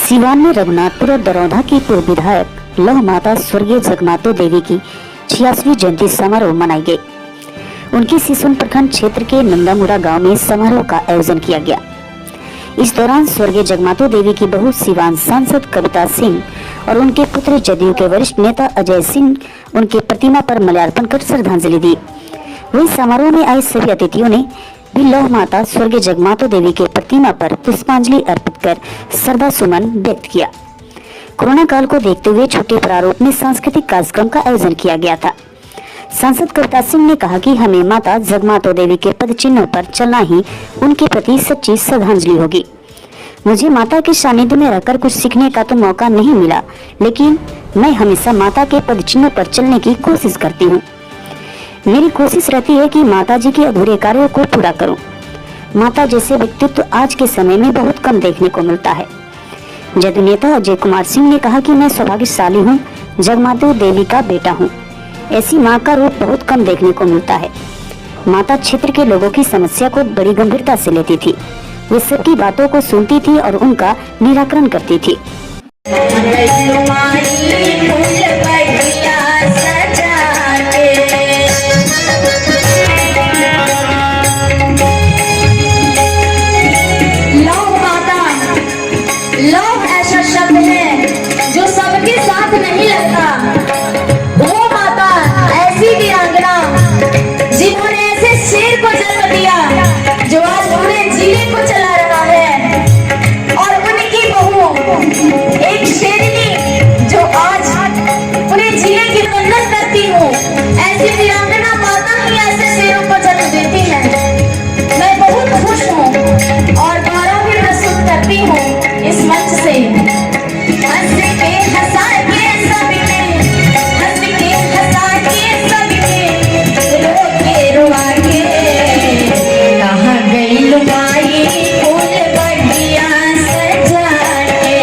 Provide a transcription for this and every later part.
सिवान में रघुनाथपुर और दरौंधा की पूर्व विधायक लौह माता स्वर्गीय जगमातो देवी की 86वीं जयंती समारोह मनाई गई। उनकी सिसुन प्रखंड क्षेत्र के नंदामुरा गांव में समारोह का आयोजन किया गया। इस दौरान स्वर्गीय जगमातो देवी की बहू सिवान सांसद कविता सिंह और उनके पुत्र जदयू के वरिष्ठ नेता अजय सिंह उनके प्रतिमा पर माल्यार्पण कर श्रद्धांजलि दी। वहीं समारोह में आए सभी अतिथियों ने भी लौह माता स्वर्गीय जगमातो देवी के प्रतिमा पर पुष्पांजलि अर्पित कर श्रद्धा सुमन व्यक्त किया। कोरोना काल को देखते हुए छोटे प्रारूप में सांस्कृतिक कार्यक्रम का आयोजन किया गया था। सांसद कविता सिंह ने कहा कि हमें माता जगमातो देवी के पद चिन्हों पर चलना ही उनके प्रति सच्ची श्रद्धांजलि होगी। मुझे माता के सानिध्य में रहकर कुछ सीखने का तो मौका नहीं मिला, लेकिन मैं हमेशा माता के पद चिन्हों पर चलने की कोशिश करती हूँ। मेरी कोशिश रहती है कि माता जी के अधूरे कार्यों को पूरा करूं। माता जैसे व्यक्तित्व आज के समय में बहुत कम देखने को मिलता है। जदयू नेता अजय कुमार सिंह ने कहा कि मैं सौभाग्यशाली हूं, जगमातो देवी का बेटा हूं। ऐसी मां का रूप बहुत कम देखने को मिलता है। माता क्षेत्र के लोगों की समस्या को बड़ी गंभीरता से लेती थी। वे सबकी बातों को सुनती थी और उनका निराकरण करती थी। लौह ऐसा शब्द है जो सबके साथ नहीं लगता। वो माता ऐसी वीरांगना जिन्होंने ऐसे शेर को जन्म दिया जो आज पूरे जिले को चला रहा है, और उनकी बहू एक शेरनी जो आज पूरे जिले की मन्नत करती हूँ। ऐसी वीरांगना माता ही ऐसे शेरों को जन्म देती है। मैं बहुत खुश हूँ और गौरव भी महसूस करती हूँ इस मंच से। हंस के हंसा के सबके, हंस के हंसा के सबके, रो के रुआ के, कहाँ गई लुमाई फूल बढ़िया सजा के।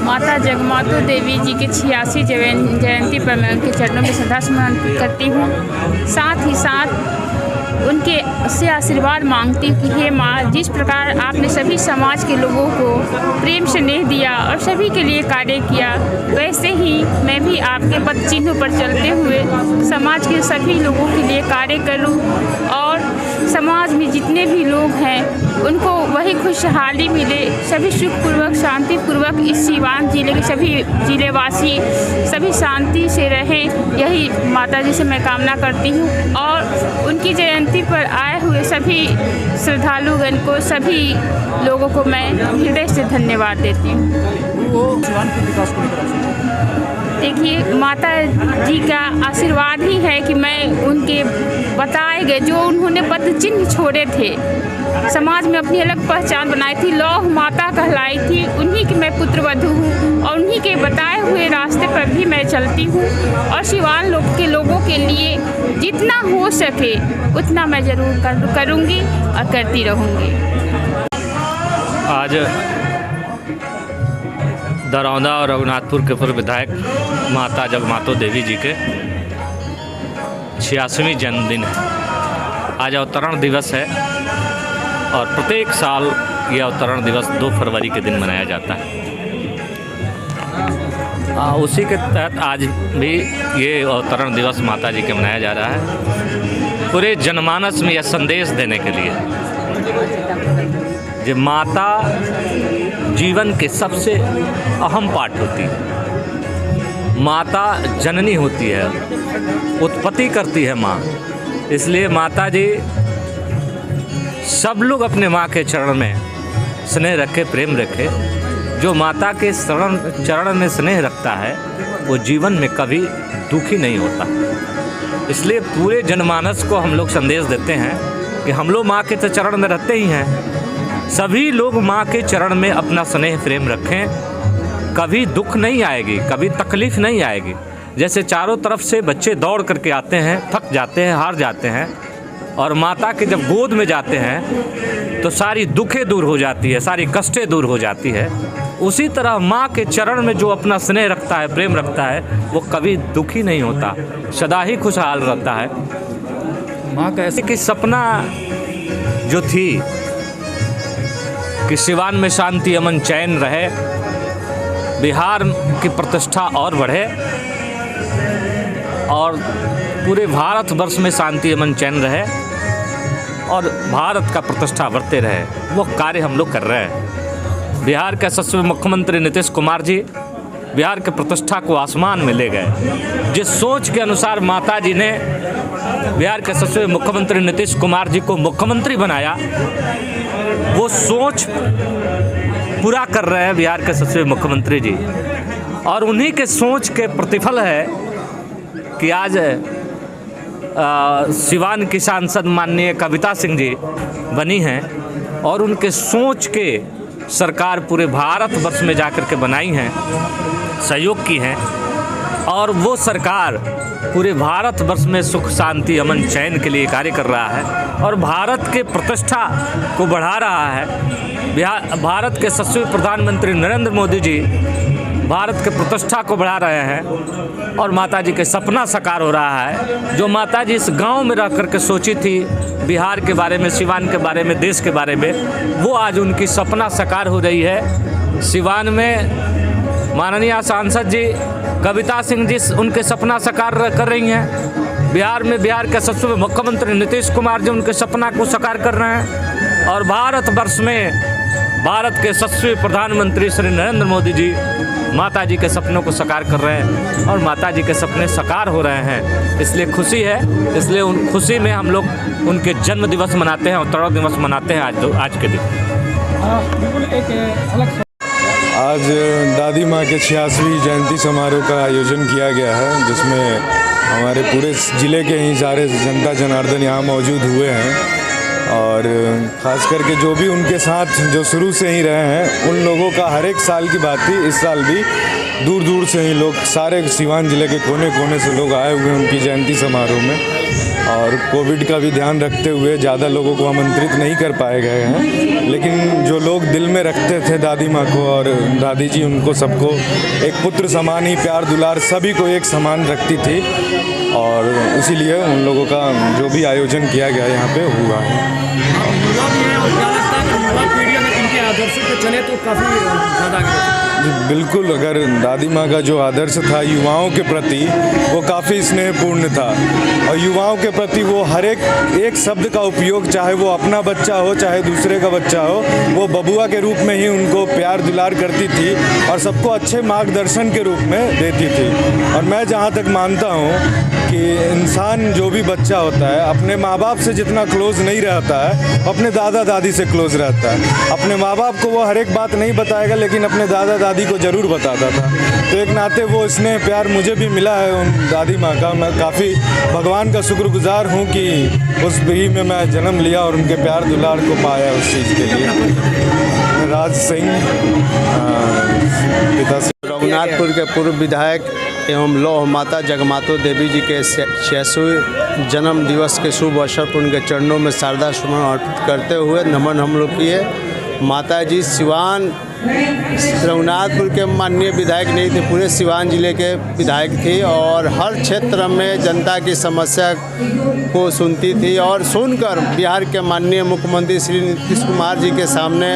माता जगमातो देवी जी के 86 जयंती पर मैं उनके चरणों में श्रद्धासुमन करती हूँ। साथ ही साथ उनके से आशीर्वाद मांगती हूँ कि हे माँ, जिस प्रकार आपने सभी समाज के लोगों को प्रेम स्नेह दिया और सभी के लिए कार्य किया, वैसे ही मैं भी आपके पद चिन्हों पर चलते हुए समाज के सभी लोगों के लिए कार्य करूँ और समाज में जितने भी लोग हैं उनको वही खुशहाली मिले, सभी सुखपूर्वक शांतिपूर्वक इस सिवान जिले के सभी जिलेवासी सभी शांति से रहें, यही माता जी से मैं कामना करती हूँ। और उनकी जयंती पर आए हुए सभी श्रद्धालुगण को, सभी लोगों को मैं हृदय से धन्यवाद देती हूँ। देखिए, माता जी का आशीर्वाद ही है कि मैं उनके बताए गए जो उन्होंने पद चिन्ह छोड़े थे, समाज में अपनी अलग पहचान बनाई थी, लौह माता कहलाई थी, उन्हीं की मैं पुत्रवधू हूँ और उन्हीं के बताए हुए रास्ते पर भी मैं चलती हूँ और सिवान के लोगों के लिए जितना हो सके उतना मैं ज़रूर करूँगी और करती रहूँगी। आज दरौंधा और रघुनाथपुर के पूर्व विधायक माता जगमातो देवी जी के 86वीं जन्मदिन है। आज अवतरण दिवस है और प्रत्येक साल यह अवतरण दिवस 2 फरवरी के दिन मनाया जाता है। उसी के तहत आज भी ये अवतरण दिवस माता जी के मनाया जा रहा है, पूरे जनमानस में यह संदेश देने के लिए जो माता जीवन के सबसे अहम पार्ट होती है। माता जननी होती है, उत्पत्ति करती है माँ। इसलिए माता जी सब लोग अपने माँ के चरण में स्नेह रखे, प्रेम रखे। जो माता के चरण में स्नेह रखता है वो जीवन में कभी दुखी नहीं होता। इसलिए पूरे जनमानस को हम लोग संदेश देते हैं कि हम लोग माँ के तो चरण में रहते ही हैं, सभी लोग माँ के चरण में अपना स्नेह प्रेम रखें। कभी दुख नहीं आएगी, कभी तकलीफ़ नहीं आएगी। जैसे चारों तरफ से बच्चे दौड़ करके आते हैं, थक जाते हैं, हार जाते हैं, और माता के जब गोद में जाते हैं तो सारी दुखें दूर हो जाती है, सारी कष्टें दूर हो जाती है। उसी तरह माँ के चरण में जो अपना स्नेह रखता है, प्रेम रखता है, वो कभी दुखी नहीं होता, सदा ही खुशहाल रहता है। माँ का ऐसे कि सपना जो थी कि सिवान में शांति अमन चैन रहे, बिहार की प्रतिष्ठा और बढ़े और पूरे भारतवर्ष में शांति अमन चैन रहे और भारत का प्रतिष्ठा बढ़ते रहे, वो कार्य हम लोग कर रहे हैं। बिहार के यशस्वी मुख्यमंत्री नीतीश कुमार जी बिहार के प्रतिष्ठा को आसमान में ले गए। जिस सोच के अनुसार माता जी ने बिहार के यशस्वी मुख्यमंत्री नीतीश कुमार जी को मुख्यमंत्री बनाया, वो सोच पूरा कर रहे हैं बिहार के यशस्वी मुख्यमंत्री जी। और उन्हीं के सोच के प्रतिफल है कि आज सिवान की सांसद माननीय कविता सिंह जी बनी हैं और उनके सोच के सरकार पूरे भारतवर्ष में जाकर के बनाई हैं, सहयोग की हैं और वो सरकार पूरे भारतवर्ष में सुख शांति अमन चैन के लिए कार्य कर रहा है और भारत के प्रतिष्ठा को बढ़ा रहा है। भारत के यशस्वी प्रधानमंत्री नरेंद्र मोदी जी भारत के प्रतिष्ठा को बढ़ा रहे हैं और माता जी के सपना साकार हो रहा है। जो माता जी इस गांव में रह कर के सोची थी बिहार के बारे में, सिवान के बारे में, देश के बारे में, वो आज उनकी सपना साकार हो रही है। सिवान में माननीय सांसद जी कविता सिंह जी उनके सपना साकार कर रही हैं। बिहार में बिहार के यशस्वी मुख्यमंत्री नीतीश कुमार जी उनके सपना को साकार कर रहे हैं और भारतवर्ष में भारत के यशस्वी प्रधानमंत्री श्री नरेंद्र मोदी जी माता जी के सपनों को साकार कर रहे हैं और माता जी के सपने साकार हो रहे हैं। इसलिए खुशी है, इसलिए उन खुशी में हम लोग उनके जन्म दिवस मनाते हैं, अवतरण दिवस मनाते हैं आज के दिन। आज दादी माँ के 86वीं जयंती समारोह का आयोजन किया गया है, जिसमें हमारे पूरे ज़िले के ही सारे जनता जनार्दन यहाँ मौजूद हुए हैं और ख़ास करके जो भी उनके साथ जो शुरू से ही रहे हैं उन लोगों का हर एक साल की बात थी। इस साल भी दूर दूर से ही लोग, सारे सिवान ज़िले के कोने कोने से लोग आए हुए हैं उनकी जयंती समारोह में और कोविड का भी ध्यान रखते हुए ज़्यादा लोगों को आमंत्रित नहीं कर पाए गए हैं, लेकिन जो लोग दिल में रखते थे दादी माँ को और दादी जी उनको सबको एक पुत्र समान ही प्यार दुलार सभी को एक समान रखती थी और इसीलिए उन लोगों का जो भी आयोजन किया गया यहाँ पे हुआ है। चले तो काफ़ी ज़्यादा बिल्कुल, अगर दादी माँ का जो आदर्श था युवाओं के प्रति वो काफ़ी स्नेहपूर्ण था और युवाओं के प्रति वो हर एक शब्द का उपयोग, चाहे वो अपना बच्चा हो चाहे दूसरे का बच्चा हो, वो बबुआ के रूप में ही उनको प्यार दुलार करती थी और सबको अच्छे मार्गदर्शन के रूप में देती थी। और मैं जहाँ तक मानता हूँ कि इंसान जो भी बच्चा होता है अपने माँ बाप से जितना क्लोज नहीं रहता है अपने दादा दादी से क्लोज रहता है। अपने माँ बाप को वो हर एक बात नहीं बताएगा लेकिन अपने दादा दादी को ज़रूर बताता था। तो एक नाते वो स्नेह प्यार मुझे भी मिला है उन दादी माँ का। मैं काफ़ी भगवान का शुक्रगुजार हूँ कि उस पीढ़ी में मैं जन्म लिया और उनके प्यार दुलार को पाया उस चीज़ के लिए। राज सिंह, पिता रघुनाथपुर के पूर्व विधायक एवं लौह माता जगमातो देवी जी के 86वें जन्म दिवस के शुभ अवसर पर उनके चरणों में शारदा सुमन अर्पित करते हुए नमन हम लोग किए। माता जी सिवान रघुनाथपुर के माननीय विधायक नहीं थे, पूरे सिवान जिले के विधायक थी और हर क्षेत्र में जनता की समस्या को सुनती थी और सुनकर बिहार के माननीय मुख्यमंत्री श्री नीतीश कुमार जी के सामने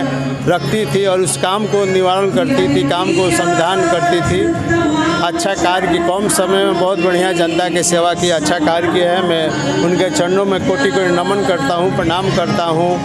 रखती थी और उस काम को निवारण करती थी, काम को समाधान करती थी। अच्छा कार्य की कम समय में बहुत बढ़िया जनता की सेवा की, अच्छा कार्य किया है। मैं उनके चरणों में कोटि कोटि नमन करता हूँ, प्रणाम करता हूँ।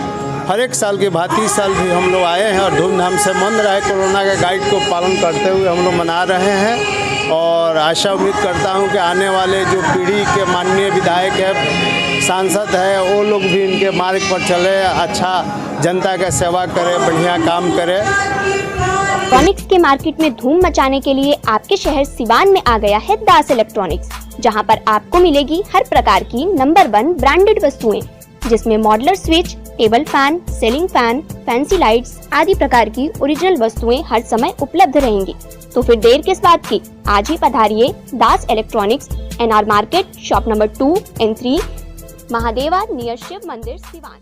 हर एक साल के भांति इस साल भी हम लोग आए हैं और धूमधाम से मन रहा है। कोरोना के गाइड को पालन करते हुए हम लोग मना रहे हैं और आशा उम्मीद करता हूं कि आने वाले जो पीढ़ी के माननीय विधायक है, सांसद है, वो लोग भी इनके मार्ग पर चले, अच्छा जनता का सेवा करे, बढ़िया काम करे। इलेक्ट्रॉनिक्स के मार्केट में धूम मचाने के लिए आपके शहर सिवान में आ गया है दास इलेक्ट्रॉनिक्स, जहां पर आपको मिलेगी हर प्रकार की नंबर 1 ब्रांडेड वस्तुएं, जिसमें modular switch, table fan, ceiling fan, fancy lights आदि प्रकार की ओरिजिनल वस्तुएं हर समय उपलब्ध रहेंगी। तो फिर देर किस बात की, आज ही पधारिए Das electronics, NR market, shop number 2 and 3, Mahadeva near Shiv Mandir, Siwan.